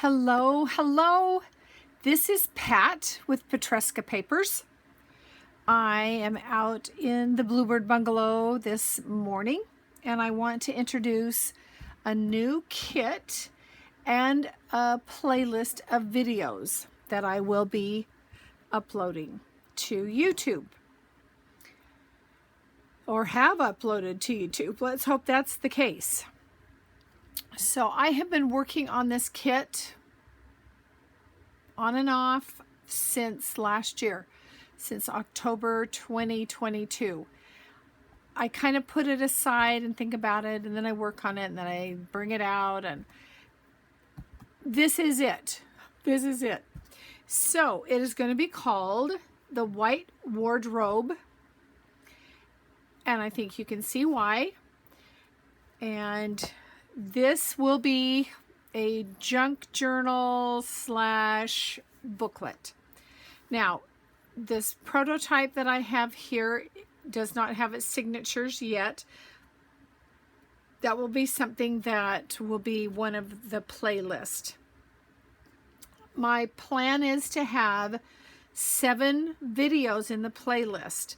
Hello, hello. This is Pat with Petresca Papers. I am out in the Bluebird Bungalow this morning, and I want to introduce a new kit and a playlist of videos that I will be uploading to YouTube, or have uploaded to YouTube. Let's hope that's the case. So I have been working on this kit on and off since last year, since October 2022. I kind of put it aside and think about it, and then I work on it, and then I bring it out, and this is it. This is it. So it is going to be called the White Wardrobe, and I think you can see why. And this will be a junk journal slash booklet. Now, this prototype that I have here does not have its signatures yet. That will be something that will be one of the playlist. My plan is to have 7 videos in the playlist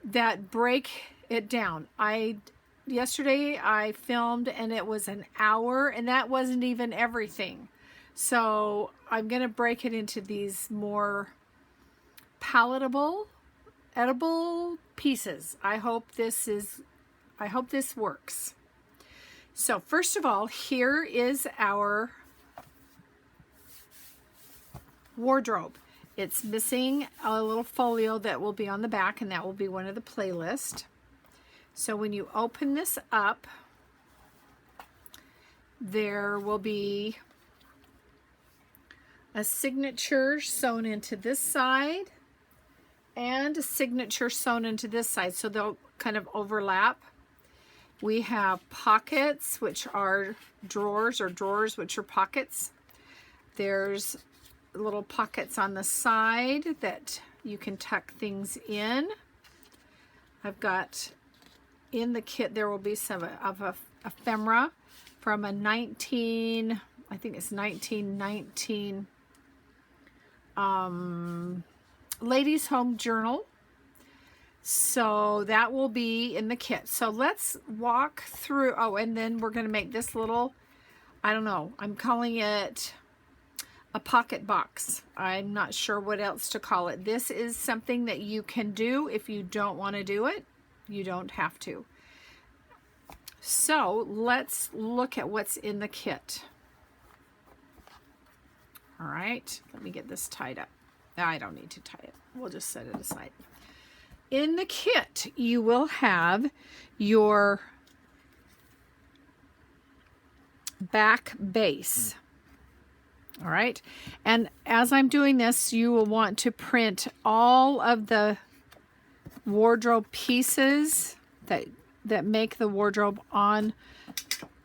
that break it down. Yesterday I filmed and it was an hour, and that wasn't even everything. So I'm going to break it into these more palatable, edible pieces. I hope this works. So first of all, here is our wardrobe. It's missing a little folio that will be on the back, and that will be one of the playlist. So when you open this up, there will be a signature sewn into this side and a signature sewn into this side, so they'll kind of overlap. We have pockets, which are drawers, or drawers which are pockets. There's little pockets on the side that you can tuck things in. I've got in the kit, there will be some of a ephemera from a 1919 ladies' home journal. So that will be in the kit. So let's walk through. Oh, and then we're going to make this little, I don't know, I'm calling it a pocket box. I'm not sure what else to call it. This is something that you can do. If you don't want to do it, you don't have to. So let's look at what's in the kit. All right, let me get this tied up. I don't need to tie it. We'll just set it aside. In the kit, you will have your back base. All right, and as I'm doing this, you will want to print all of the wardrobe pieces that make the wardrobe on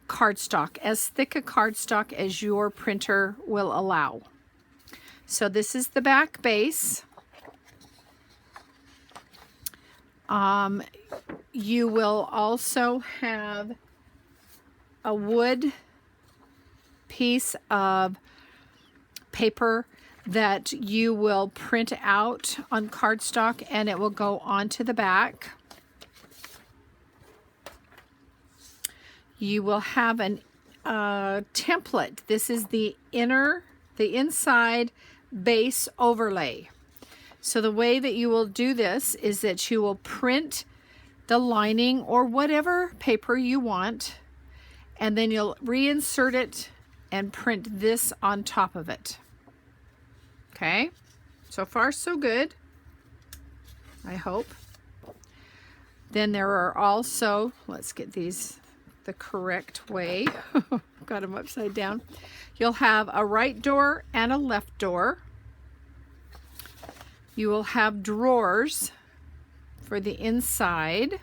cardstock, as thick a cardstock as your printer will allow. So this is the back base. You will also have a wood piece of paper that you will print out on cardstock, and it will go onto the back. You will have a template. This is the inside base overlay. So the way that you will do this is that you will print the lining or whatever paper you want, and then you'll reinsert it and print this on top of it. Okay, so far so good, I hope. Then there are also, let's get these the correct way. Got them upside down. You'll have a right door and a left door. You will have drawers for the inside.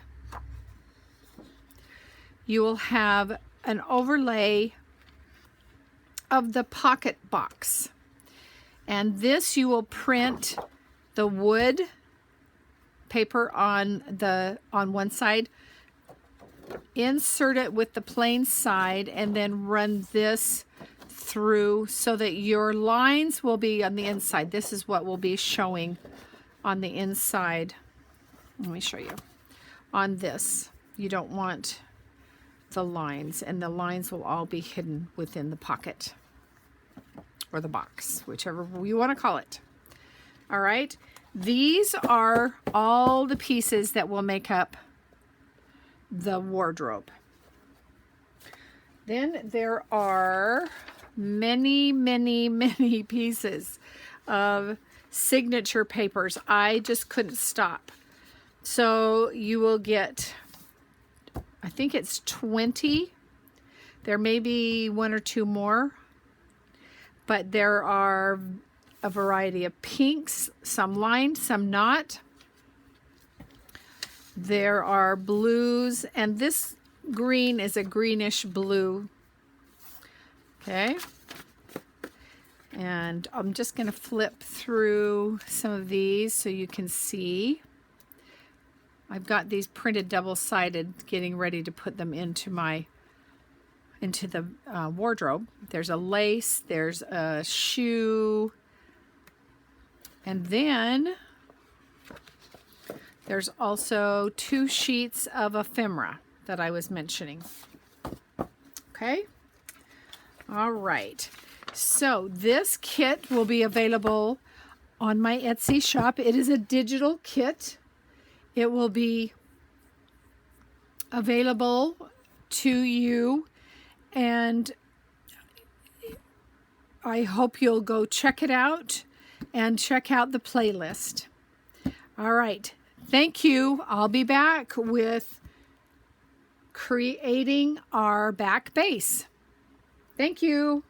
You will have an overlay of the pocket box. And this you will print the wood paper on one side, insert it with the plain side, and then run this through so that your lines will be on the inside. This is what will be showing on the inside. Let me show you. On this, you don't want the lines, and the lines will all be hidden within the pocket or the box, whichever you want to call it. All right, these are all the pieces that will make up the wardrobe. Then there are many, many, many pieces of signature papers. I just couldn't stop. So you will get, I think it's 20. There may be one or two more, but there are a variety of pinks, some lined, some not. There are blues, and this green is a greenish blue. Okay. And I'm just going to flip through some of these so you can see. I've got these printed double-sided, getting ready to put them into the wardrobe. There's a lace, there's a shoe, and then there's also 2 sheets of ephemera that I was mentioning. Okay? All right. So this kit will be available on my Etsy shop. It is a digital kit. It will be available to you, and I hope you'll go check it out and check out the playlist. All right. Thank you. I'll be back with creating our back base. Thank you.